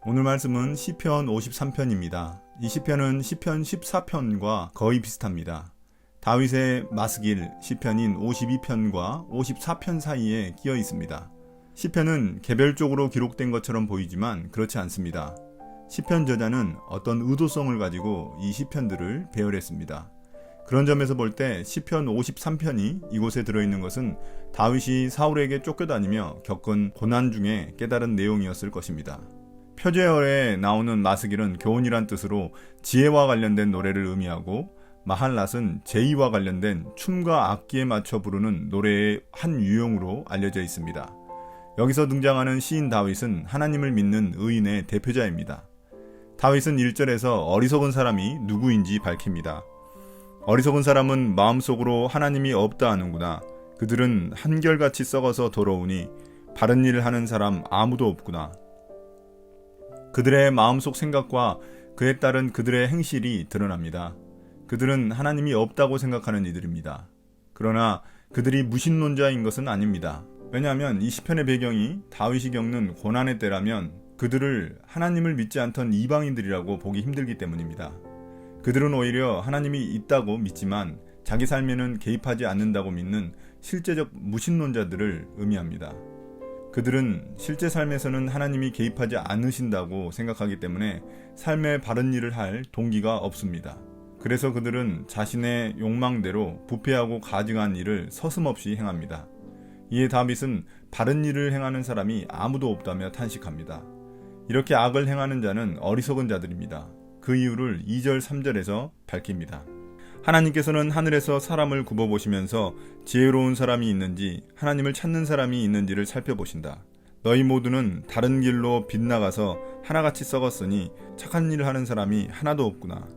오늘 말씀은 시편 53편입니다. 이 시편은 시편 14편과 거의 비슷합니다. 다윗의 마스길 시편인 52편과 54편 사이에 끼어 있습니다. 시편은 개별적으로 기록된 것처럼 보이지만 그렇지 않습니다. 시편 저자는 어떤 의도성을 가지고 이 시편들을 배열했습니다. 그런 점에서 볼 때 시편 53편이 이곳에 들어있는 것은 다윗이 사울에게 쫓겨다니며 겪은 고난 중에 깨달은 내용이었을 것입니다. 표제어에 나오는 마스길은 교훈이란 뜻으로 지혜와 관련된 노래를 의미하고, 마할랏은 제의와 관련된 춤과 악기에 맞춰 부르는 노래의 한 유형으로 알려져 있습니다. 여기서 등장하는 시인 다윗은 하나님을 믿는 의인의 대표자입니다. 다윗은 1절에서 어리석은 사람이 누구인지 밝힙니다. 어리석은 사람은 마음속으로 하나님이 없다 하는구나. 그들은 한결같이 썩어서 더러우니 바른 일을 하는 사람 아무도 없구나. 그들의 마음속 생각과 그에 따른 그들의 행실이 드러납니다. 그들은 하나님이 없다고 생각하는 이들입니다. 그러나 그들이 무신론자인 것은 아닙니다. 왜냐하면 이 시편의 배경이 다윗이 겪는 고난의 때라면 그들을 하나님을 믿지 않던 이방인들이라고 보기 힘들기 때문입니다. 그들은 오히려 하나님이 있다고 믿지만 자기 삶에는 개입하지 않는다고 믿는 실제적 무신론자들을 의미합니다. 그들은 실제 삶에서는 하나님이 개입하지 않으신다고 생각하기 때문에 삶의 바른 일을 할 동기가 없습니다. 그래서 그들은 자신의 욕망대로 부패하고 가증한 일을 서슴없이 행합니다. 이에 다윗은 바른 일을 행하는 사람이 아무도 없다며 탄식합니다. 이렇게 악을 행하는 자는 어리석은 자들입니다. 그 이유를 2절 3절에서 밝힙니다. 하나님께서는 하늘에서 사람을 굽어보시면서 지혜로운 사람이 있는지 하나님을 찾는 사람이 있는지를 살펴보신다. 너희 모두는 다른 길로 빗나가서 하나같이 썩었으니 착한 일을 하는 사람이 하나도 없구나.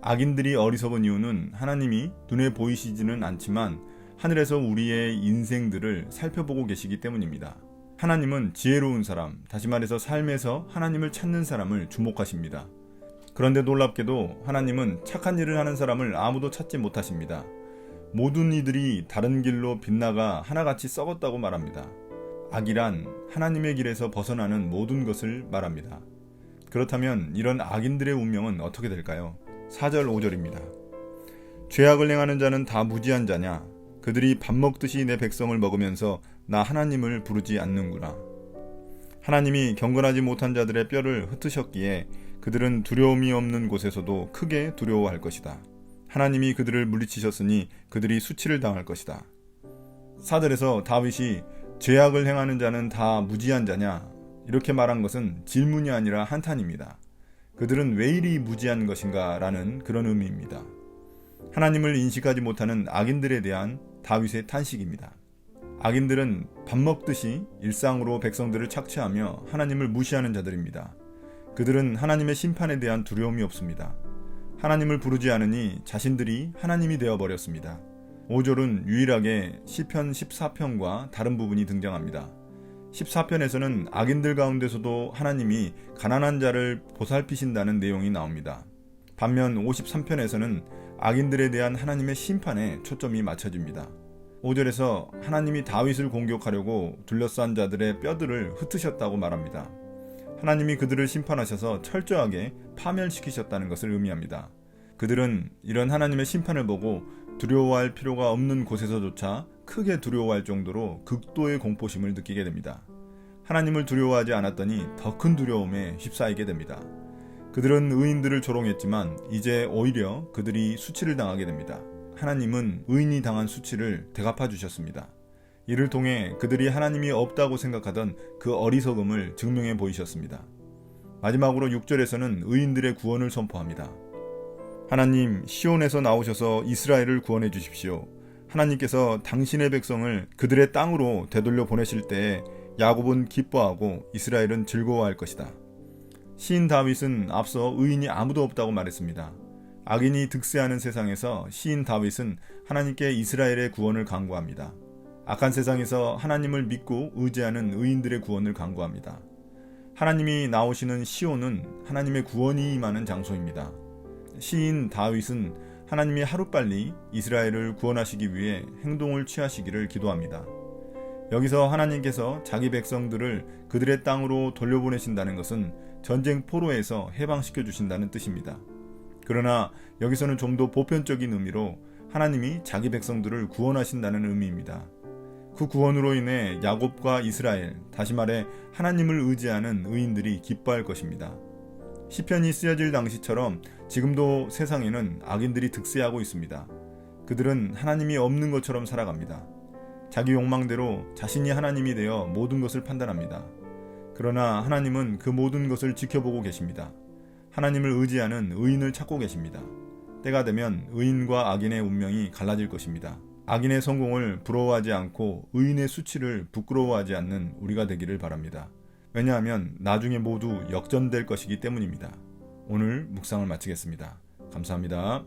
악인들이 어리석은 이유는 하나님이 눈에 보이시지는 않지만 하늘에서 우리의 인생들을 살펴보고 계시기 때문입니다. 하나님은 지혜로운 사람, 다시 말해서 삶에서 하나님을 찾는 사람을 주목하십니다. 그런데 놀랍게도 하나님은 착한 일을 하는 사람을 아무도 찾지 못하십니다. 모든 이들이 다른 길로 빗나가 하나같이 썩었다고 말합니다. 악이란 하나님의 길에서 벗어나는 모든 것을 말합니다. 그렇다면 이런 악인들의 운명은 어떻게 될까요? 4절 5절입니다. 죄악을 행하는 자는 다 무지한 자냐? 그들이 밥 먹듯이 내 백성을 먹으면서 나 하나님을 부르지 않는구나. 하나님이 경건하지 못한 자들의 뼈를 흩으셨기에 그들은 두려움이 없는 곳에서도 크게 두려워할 것이다. 하나님이 그들을 물리치셨으니 그들이 수치를 당할 것이다. 4절에서 다윗이 죄악을 행하는 자는 다 무지한 자냐? 이렇게 말한 것은 질문이 아니라 한탄입니다. 그들은 왜 이리 무지한 것인가? 라는 그런 의미입니다. 하나님을 인식하지 못하는 악인들에 대한 다윗의 탄식입니다. 악인들은 밥 먹듯이 일상으로 백성들을 착취하며 하나님을 무시하는 자들입니다. 그들은 하나님의 심판에 대한 두려움이 없습니다. 하나님을 부르지 않으니 자신들이 하나님이 되어버렸습니다. 5절은 유일하게 시편 14편과 다른 부분이 등장합니다. 14편에서는 악인들 가운데서도 하나님이 가난한 자를 보살피신다는 내용이 나옵니다. 반면 53편에서는 악인들에 대한 하나님의 심판에 초점이 맞춰집니다. 5절에서 하나님이 다윗을 공격하려고 둘러싼 자들의 뼈들을 흩으셨다고 말합니다. 하나님이 그들을 심판하셔서 철저하게 파멸시키셨다는 것을 의미합니다. 그들은 이런 하나님의 심판을 보고 두려워할 필요가 없는 곳에서조차 크게 두려워할 정도로 극도의 공포심을 느끼게 됩니다. 하나님을 두려워하지 않았더니 더 큰 두려움에 휩싸이게 됩니다. 그들은 의인들을 조롱했지만 이제 오히려 그들이 수치를 당하게 됩니다. 하나님은 의인이 당한 수치를 대갚아 주셨습니다. 이를 통해 그들이 하나님이 없다고 생각하던 그 어리석음을 증명해 보이셨습니다. 마지막으로 6절에서는 의인들의 구원을 선포합니다. 하나님, 시온에서 나오셔서 이스라엘을 구원해 주십시오. 하나님께서 당신의 백성을 그들의 땅으로 되돌려 보내실 때에 야곱은 기뻐하고 이스라엘은 즐거워할 것이다. 시인 다윗은 앞서 의인이 아무도 없다고 말했습니다. 악인이 득세하는 세상에서 시인 다윗은 하나님께 이스라엘의 구원을 간구합니다. 악한 세상에서 하나님을 믿고 의지하는 의인들의 구원을 간구합니다. 하나님이 나오시는 시온은 하나님의 구원이 임하는 장소입니다. 시인 다윗은 하나님이 하루빨리 이스라엘을 구원하시기 위해 행동을 취하시기를 기도합니다. 여기서 하나님께서 자기 백성들을 그들의 땅으로 돌려보내신다는 것은 전쟁 포로에서 해방시켜 주신다는 뜻입니다. 그러나 여기서는 좀 더 보편적인 의미로 하나님이 자기 백성들을 구원하신다는 의미입니다. 그 구원으로 인해 야곱과 이스라엘, 다시 말해 하나님을 의지하는 의인들이 기뻐할 것입니다. 시편이 쓰여질 당시처럼 지금도 세상에는 악인들이 득세하고 있습니다. 그들은 하나님이 없는 것처럼 살아갑니다. 자기 욕망대로 자신이 하나님이 되어 모든 것을 판단합니다. 그러나 하나님은 그 모든 것을 지켜보고 계십니다. 하나님을 의지하는 의인을 찾고 계십니다. 때가 되면 의인과 악인의 운명이 갈라질 것입니다. 악인의 성공을 부러워하지 않고 의인의 수치를 부끄러워하지 않는 우리가 되기를 바랍니다. 왜냐하면 나중에 모두 역전될 것이기 때문입니다. 오늘 묵상을 마치겠습니다. 감사합니다.